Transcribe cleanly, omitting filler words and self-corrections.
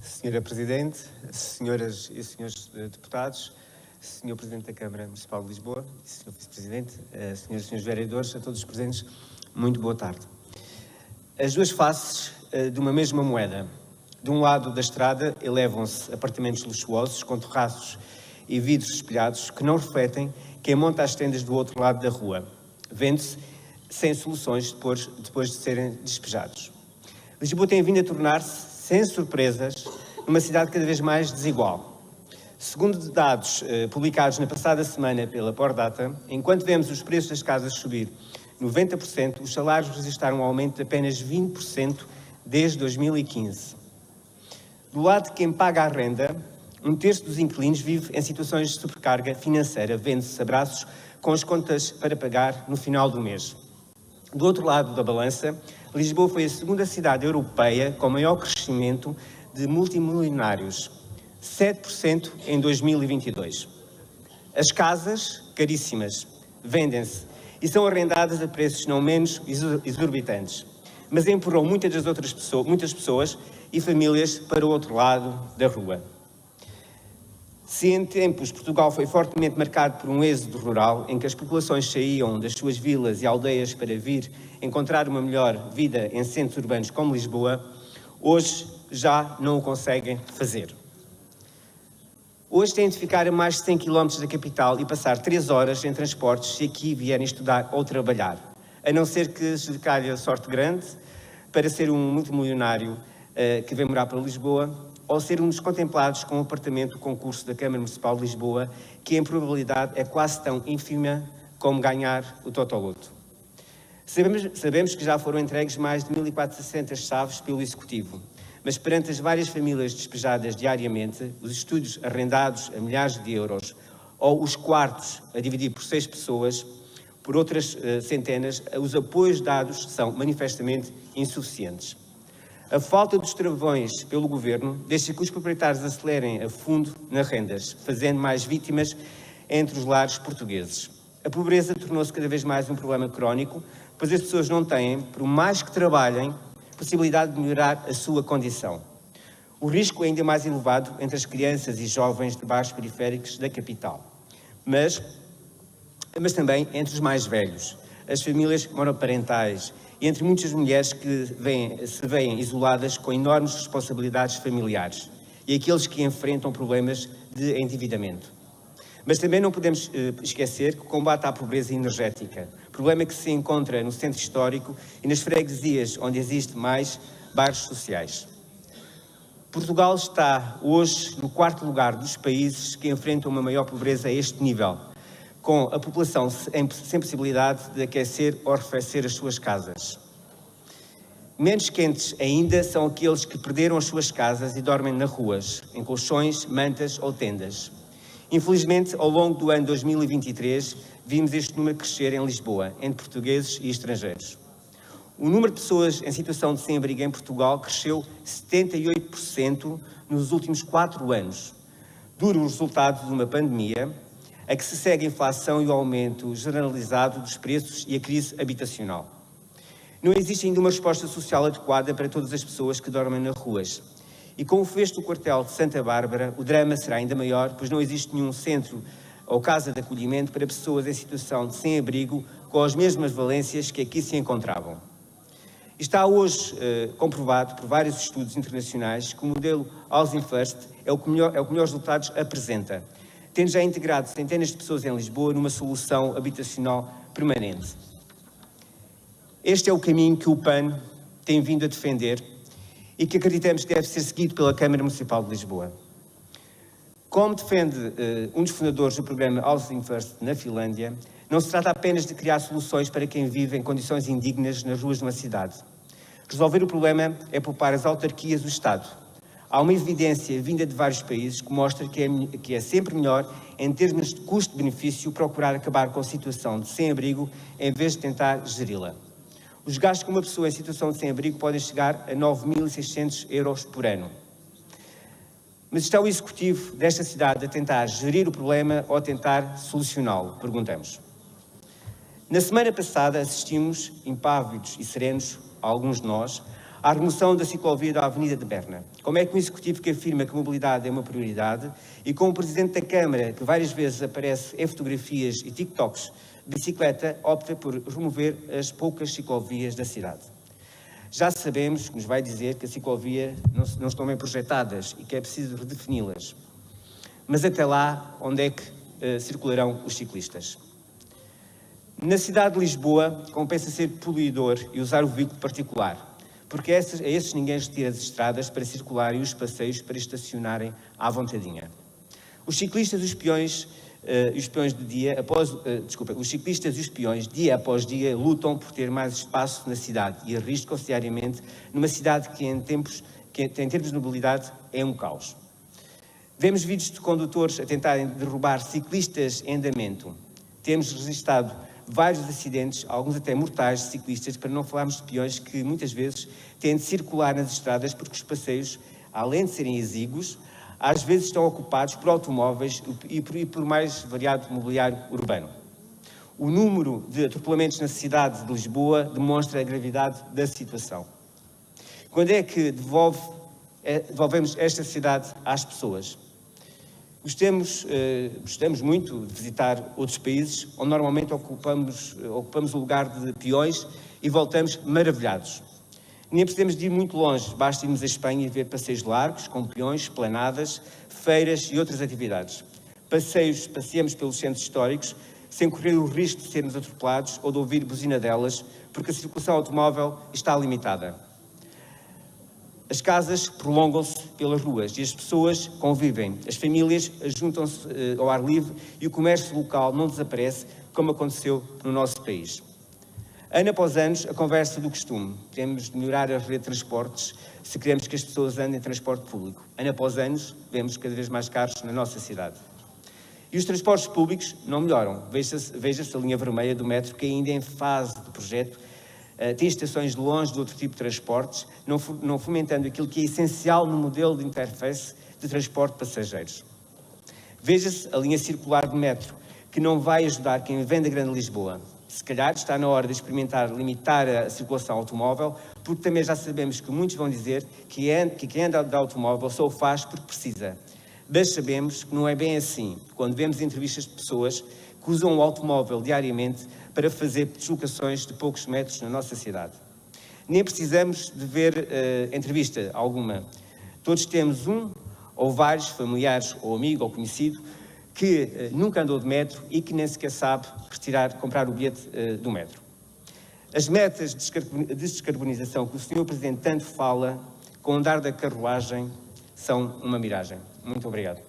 Senhora Presidente, senhoras e senhores deputados, Senhor Presidente da Câmara Municipal de Lisboa, Senhor Vice-Presidente, senhoras e senhores vereadores, a todos os presentes, muito boa tarde. As duas faces de uma mesma moeda. De um lado da estrada elevam-se apartamentos luxuosos com terraços e vidros espelhados que não refletem quem monta as tendas do outro lado da rua, vendo-se sem soluções depois de serem despejados. Lisboa tem vindo a tornar-se, sem surpresas, numa cidade cada vez mais desigual. Segundo dados publicados na passada semana pela Pordata, enquanto vemos os preços das casas subir 90%, os salários registraram um aumento de apenas 20% desde 2015. Do lado de quem paga a renda, um terço dos inquilinos vive em situações de sobrecarga financeira, vendo-se abraços com as contas para pagar no final do mês. Do outro lado da balança, Lisboa foi a segunda cidade europeia com maior crescimento de multimilionários, 7% em 2022. As casas, caríssimas, vendem-se e são arrendadas a preços não menos exorbitantes, mas empurram muitas pessoas e famílias para o outro lado da rua. Se em tempos Portugal foi fortemente marcado por um êxodo rural, em que as populações saíam das suas vilas e aldeias para vir encontrar uma melhor vida em centros urbanos como Lisboa, hoje já não o conseguem fazer. Hoje têm de ficar a mais de 100 km da capital e passar 3 horas em transportes se aqui vierem estudar ou trabalhar, a não ser que lhes calhe a sorte grande para ser um multimilionário que vem morar para Lisboa, ou ser um dos contemplados com um apartamento do concurso da Câmara Municipal de Lisboa, que em probabilidade é quase tão ínfima como ganhar o Totoloto. Sabemos que já foram entregues mais de 1.400 chaves pelo Executivo, mas perante as várias famílias despejadas diariamente, os estúdios arrendados a milhares de euros, ou os quartos a dividir por 6 pessoas, por outras centenas, os apoios dados são manifestamente insuficientes. A falta dos travões pelo Governo deixa que os proprietários acelerem a fundo nas rendas, fazendo mais vítimas entre os lares portugueses. A pobreza tornou-se cada vez mais um problema crónico, pois as pessoas não têm, por mais que trabalhem, possibilidade de melhorar a sua condição. O risco é ainda mais elevado entre as crianças e jovens de bairros periféricos da capital, mas também entre os mais velhos, as famílias monoparentais e entre muitas mulheres que se veem isoladas com enormes responsabilidades familiares e aqueles que enfrentam problemas de endividamento. Mas também não podemos esquecer que o combate à pobreza energética, problema que se encontra no centro histórico e nas freguesias onde existe mais bairros sociais. Portugal está hoje no 4º lugar dos países que enfrentam uma maior pobreza a este nível, com a população sem possibilidade de aquecer ou arrefecer as suas casas. Menos quentes ainda são aqueles que perderam as suas casas e dormem nas ruas, em colchões, mantas ou tendas. Infelizmente, ao longo do ano 2023, vimos este número crescer em Lisboa, entre portugueses e estrangeiros. O número de pessoas em situação de sem-abrigo em Portugal cresceu 78% nos últimos 4 anos, duro resultado de uma pandemia, a que se segue a inflação e o aumento generalizado dos preços e a crise habitacional. Não existe ainda uma resposta social adequada para todas as pessoas que dormem nas ruas. E como fez o quartel de Santa Bárbara, o drama será ainda maior, pois não existe nenhum centro ou casa de acolhimento para pessoas em situação de sem-abrigo com as mesmas valências que aqui se encontravam. Está hoje comprovado por vários estudos internacionais que o modelo Housing First é o que melhores resultados apresenta, tendo já integrado centenas de pessoas em Lisboa numa solução habitacional permanente. Este é o caminho que o PAN tem vindo a defender e que acreditamos que deve ser seguido pela Câmara Municipal de Lisboa. Como defende um dos fundadores do programa Housing First na Finlândia, não se trata apenas de criar soluções para quem vive em condições indignas nas ruas de uma cidade. Resolver o problema é poupar as autarquias do Estado. Há uma evidência vinda de vários países que mostra que é sempre melhor, em termos de custo-benefício, procurar acabar com a situação de sem-abrigo em vez de tentar geri-la. Os gastos com uma pessoa em situação de sem-abrigo podem chegar a 9.600 euros por ano. Mas está o Executivo desta cidade a tentar gerir o problema ou a tentar solucioná-lo? Perguntamos. Na semana passada assistimos, impávidos e serenos, alguns de nós, à remoção da ciclovia da Avenida de Berna. Como é que um executivo que afirma que a mobilidade é uma prioridade e com o Presidente da Câmara, que várias vezes aparece em fotografias e TikToks de bicicleta, opta por remover as poucas ciclovias da cidade? Já sabemos que nos vai dizer que as ciclovias não estão bem projetadas e que é preciso redefini-las. Mas até lá, onde é que circularão os ciclistas? Na cidade de Lisboa, compensa ser poluidor e usar o veículo particular, porque a esses ninguém retira as estradas para circular e os passeios para estacionarem à vontadinha. Os ciclistas e os peões os ciclistas e os peões, dia após dia, lutam por ter mais espaço na cidade e arriscam-se diariamente numa cidade que em termos de mobilidade, é um caos. Vemos vídeos de condutores a tentarem derrubar ciclistas em andamento. Temos registrado vários acidentes, alguns até mortais, de ciclistas, para não falarmos de peões que muitas vezes têm de circular nas estradas porque os passeios, além de serem exíguos, às vezes estão ocupados por automóveis e por mais variado mobiliário urbano. O número de atropelamentos na cidade de Lisboa demonstra a gravidade da situação. Quando é que devolvemos esta cidade às pessoas? Gostamos muito de visitar outros países, onde normalmente ocupamos o lugar de peões e voltamos maravilhados. Nem precisamos de ir muito longe, basta irmos à Espanha e ver passeios largos, com peões, esplanadas, feiras e outras atividades. Passeamos pelos centros históricos, sem correr o risco de sermos atropelados ou de ouvir buzinadelas, porque a circulação automóvel está limitada. As casas prolongam-se pelas ruas e as pessoas convivem. As famílias juntam-se ao ar livre e o comércio local não desaparece, como aconteceu no nosso país. Ano após ano, a conversa do costume. Temos de melhorar a rede de transportes se queremos que as pessoas andem em transporte público. Ano após ano, vemos cada vez mais caros na nossa cidade. E os transportes públicos não melhoram. Veja-se a linha vermelha do metro, que ainda em fase de projeto tem estações longe de outro tipo de transportes, não fomentando aquilo que é essencial no modelo de interface de transporte de passageiros. Veja-se a linha circular do metro, que não vai ajudar quem vem da Grande Lisboa. Se calhar está na hora de experimentar limitar a circulação automóvel, porque também já sabemos que muitos vão dizer que quem anda de automóvel só o faz porque precisa. Mas sabemos que não é bem assim, quando vemos entrevistas de pessoas que usam o automóvel diariamente para fazer deslocações de poucos metros na nossa cidade. Nem precisamos de ver entrevista alguma. Todos temos um ou vários familiares, ou amigo, ou conhecido, que nunca andou de metro e que nem sequer sabe comprar o bilhete do metro. As metas de descarbonização que o Sr. Presidente tanto fala, com o andar da carruagem, são uma miragem. Muito obrigado.